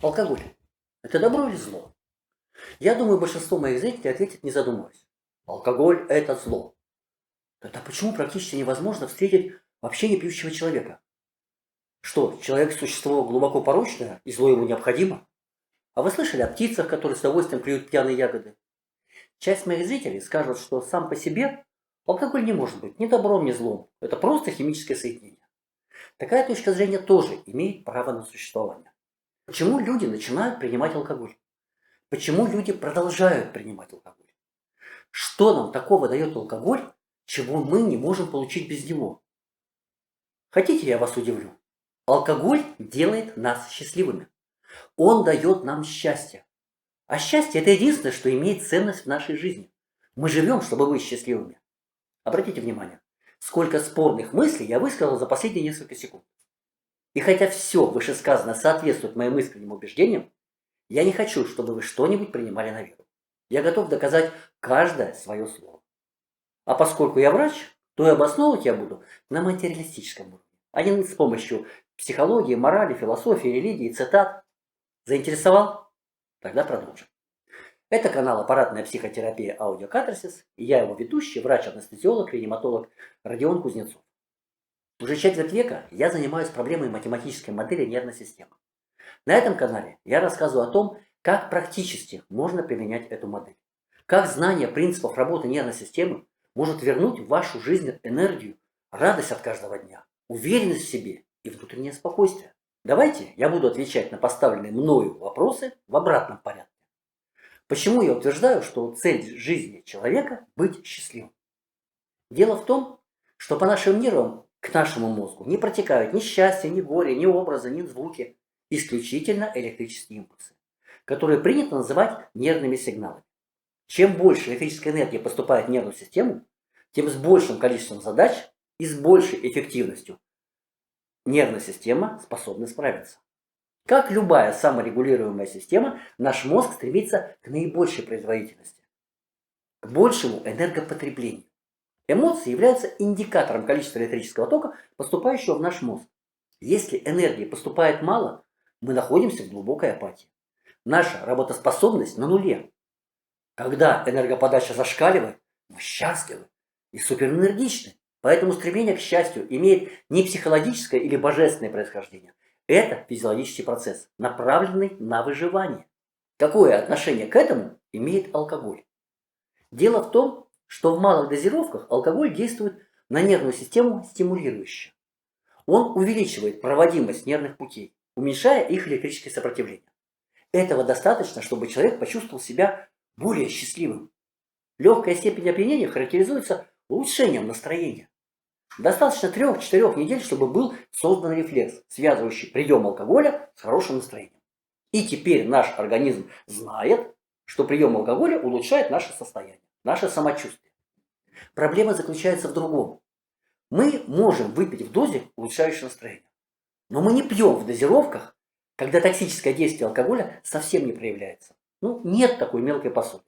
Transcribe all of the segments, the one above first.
Алкоголь. Это добро или зло? Я думаю, большинство моих зрителей ответит, не задумываясь. Алкоголь – это зло. Тогда почему практически невозможно встретить вообще не пьющего человека? Что, человек – существо глубоко порочное, и зло ему необходимо? А вы слышали о птицах, которые с удовольствием клюют пьяные ягоды? Часть моих зрителей скажут, что сам по себе алкоголь не может быть ни добром, ни злом. Это просто химическое соединение. Такая точка зрения тоже имеет право на существование. Почему люди начинают принимать алкоголь? Почему люди продолжают принимать алкоголь? Что нам такого дает алкоголь, чего мы не можем получить без него? Хотите, я вас удивлю? Алкоголь делает нас счастливыми. Он дает нам счастье. А счастье – это единственное, что имеет ценность в нашей жизни. Мы живем, чтобы быть счастливыми. Обратите внимание, сколько спорных мыслей я высказал за последние несколько секунд. И хотя все вышесказанное соответствует моим искренним убеждениям, я не хочу, чтобы вы что-нибудь принимали на веру. Я готов доказать каждое свое слово. А поскольку я врач, то и обосновывать я буду на материалистическом уровне, а не с помощью психологии, морали, философии, религии, цитат. Заинтересовал? Тогда продолжим. Это канал «Аппаратная психотерапия Аудиокатарсис», и я его ведущий, врач-анестезиолог, реаниматолог Родион Кузнецов. Уже четверть века я занимаюсь проблемой математической модели нервной системы. На этом канале я рассказываю о том, как практически можно применять эту модель. Как знание принципов работы нервной системы может вернуть в вашу жизнь энергию, радость от каждого дня, уверенность в себе и внутреннее спокойствие. Давайте я буду отвечать на поставленные мною вопросы в обратном порядке. Почему я утверждаю, что цель жизни человека – быть счастливым? Дело в том, что по нашим нервам к нашему мозгу не протекают ни счастье, ни горе, ни образы, ни звуки, исключительно электрические импульсы, которые принято называть нервными сигналами. Чем больше электрической энергии поступает в нервную систему, тем с большим количеством задач и с большей эффективностью нервная система способна справиться. Как любая саморегулируемая система, наш мозг стремится к наибольшей производительности, к большему энергопотреблению. Эмоции являются индикатором количества электрического тока, поступающего в наш мозг. Если энергии поступает мало, мы находимся в глубокой апатии. Наша работоспособность на нуле. Когда энергоподача зашкаливает, мы счастливы и суперэнергичны. Поэтому стремление к счастью имеет не психологическое или божественное происхождение. Это физиологический процесс, направленный на выживание. Какое отношение к этому имеет алкоголь? Дело в том, что в малых дозировках алкоголь действует на нервную систему стимулирующе. Он увеличивает проводимость нервных путей, уменьшая их электрическое сопротивление. Этого достаточно, чтобы человек почувствовал себя более счастливым. Легкая степень опьянения характеризуется улучшением настроения. Достаточно 3-4 недель, чтобы был создан рефлекс, связывающий прием алкоголя с хорошим настроением. И теперь наш организм знает, что прием алкоголя улучшает наше состояние, наше самочувствие. Проблема заключается в другом. Мы можем выпить в дозе, улучшающей настроение. Но мы не пьем в дозировках, когда токсическое действие алкоголя совсем не проявляется. Нет такой мелкой посуды.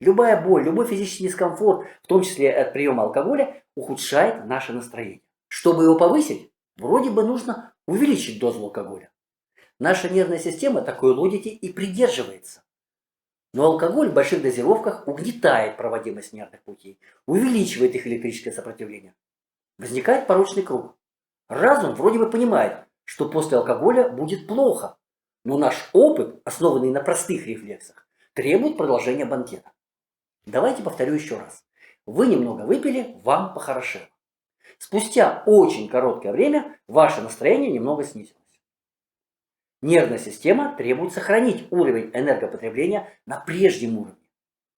Любая боль, любой физический дискомфорт, в том числе от приема алкоголя, ухудшает наше настроение. Чтобы его повысить, вроде бы нужно увеличить дозу алкоголя. Наша нервная система такой логики и придерживается. Но алкоголь в больших дозировках угнетает проводимость нервных путей, увеличивает их электрическое сопротивление. Возникает порочный круг. Разум вроде бы понимает, что после алкоголя будет плохо, но наш опыт, основанный на простых рефлексах, требует продолжения банкета. Давайте повторю еще раз. Вы немного выпили, вам похорошело. Спустя очень короткое время ваше настроение немного снизилось. Нервная система требует сохранить уровень энергопотребления на прежнем уровне.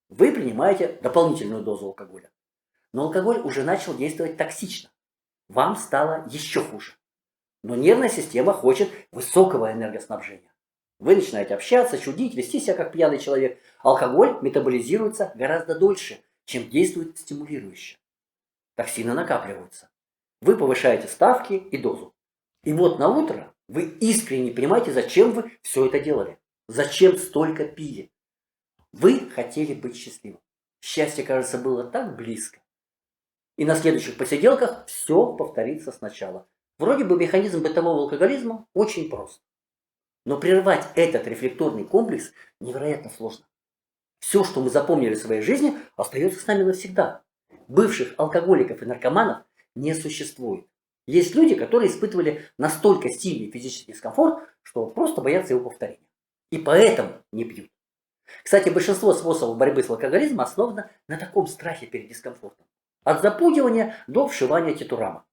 Вы принимаете дополнительную дозу алкоголя. Но алкоголь уже начал действовать токсично. Вам стало еще хуже. Но нервная система хочет высокого энергоснабжения. Вы начинаете общаться, чудить, вести себя как пьяный человек. Алкоголь метаболизируется гораздо дольше, чем действует стимулирующе. Токсины накапливаются. Вы повышаете ставки и дозу. И вот на утро вы искренне не понимаете, зачем вы все это делали. Зачем столько пили. Вы хотели быть счастливым. Счастье, кажется, было так близко. И на следующих посиделках все повторится сначала. Вроде бы механизм бытового алкоголизма очень прост. Но прервать этот рефлекторный комплекс невероятно сложно. Все, что мы запомнили в своей жизни, остается с нами навсегда. Бывших алкоголиков и наркоманов не существует. Есть люди, которые испытывали настолько сильный физический дискомфорт, что просто боятся его повторения. И поэтому не пьют. Кстати, большинство способов борьбы с алкоголизмом основано на таком страхе перед дискомфортом. От запугивания до вшивания тетурама.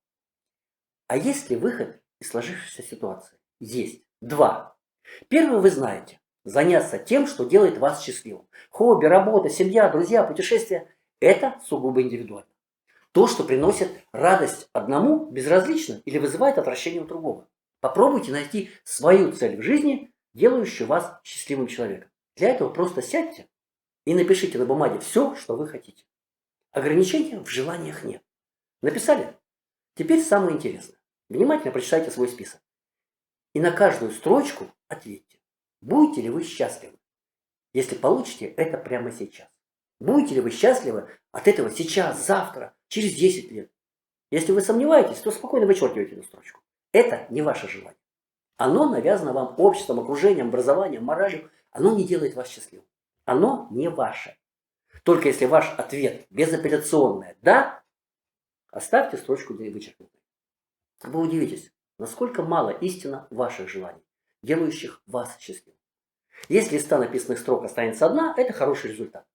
А есть ли выход из сложившейся ситуации? Есть. Два. Первый вы знаете. Заняться тем, что делает вас счастливым. Хобби, работа, семья, друзья, путешествия – это сугубо индивидуально. То, что приносит радость одному, безразлично или вызывает отвращение у другого. Попробуйте найти свою цель в жизни, делающую вас счастливым человеком. Для этого просто сядьте и напишите на бумаге все, что вы хотите. Ограничений в желаниях нет. Написали? Теперь самое интересное. Внимательно прочитайте свой список. И на каждую строчку ответьте. Будете ли вы счастливы, если получите это прямо сейчас? Будете ли вы счастливы от этого сейчас, завтра, через 10 лет? Если вы сомневаетесь, то спокойно вычеркивайте эту строчку. Это не ваше желание. Оно навязано вам обществом, окружением, образованием, моралью. Оно не делает вас счастливым. Оно не ваше. Только если ваш ответ безапелляционный «да», оставьте строчку вычеркнутой. Вы удивитесь, насколько мало истинно ваших желаний, делающих вас счастливым. Если из 100 написанных строк останется одна, это хороший результат.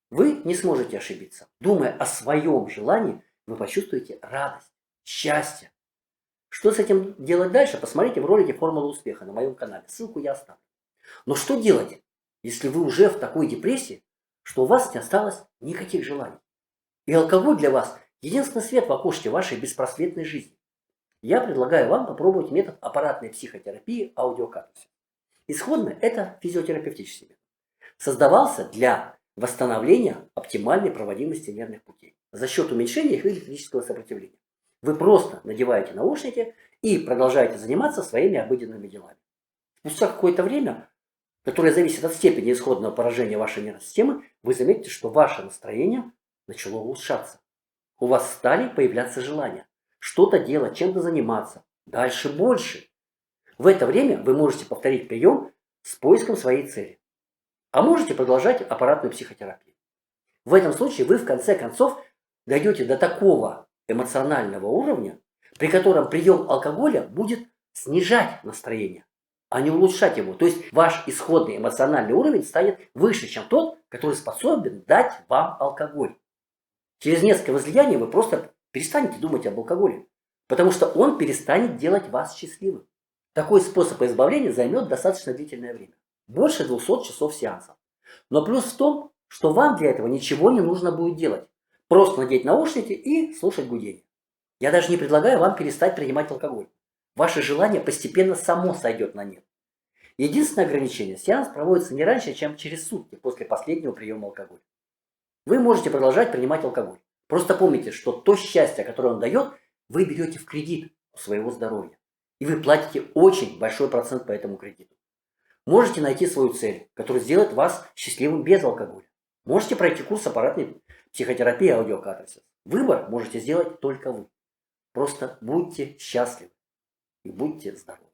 Вы не сможете ошибиться. Думая о своем желании, вы почувствуете радость, счастье. Что с этим делать дальше, посмотрите в ролике «Формула успеха» на моем канале. Ссылку я оставлю. Но что делать, если вы уже в такой депрессии, что у вас не осталось никаких желаний? И алкоголь для вас – единственный свет в окошке вашей беспросветной жизни. Я предлагаю вам попробовать метод аппаратной психотерапии аудиокатарсис. Исходно это физиотерапевтический метод. Создавался для восстановления оптимальной проводимости нервных путей за счет уменьшения их электрического сопротивления. Вы просто надеваете наушники и продолжаете заниматься своими обыденными делами. Спустя какое-то время, которое зависит от степени исходного поражения вашей нервной системы, вы заметите, что ваше настроение начало улучшаться. У вас стали появляться желания что-то делать, чем-то заниматься, дальше больше. В это время вы можете повторить прием с поиском своей цели. А можете продолжать аппаратную психотерапию. В этом случае вы в конце концов дойдете до такого эмоционального уровня, при котором прием алкоголя будет снижать настроение, а не улучшать его. То есть ваш исходный эмоциональный уровень станет выше, чем тот, который способен дать вам алкоголь. Через несколько возлияний вы просто перестанете думать об алкоголе, потому что он перестанет делать вас счастливым. Такой способ избавления займет достаточно длительное время. Больше 200 часов сеансов. Но плюс в том, что вам для этого ничего не нужно будет делать. Просто надеть наушники и слушать гудение. Я даже не предлагаю вам перестать принимать алкоголь. Ваше желание постепенно само сойдет на нет. Единственное ограничение – сеанс проводится не раньше, чем через сутки после последнего приема алкоголя. Вы можете продолжать принимать алкоголь. Просто помните, что то счастье, которое он дает, вы берете в кредит у своего здоровья. И вы платите очень большой процент по этому кредиту. Можете найти свою цель, которая сделает вас счастливым без алкоголя. Можете пройти курс аппаратной психотерапии аудиокатарсис. Выбор можете сделать только вы. Просто будьте счастливы и будьте здоровы.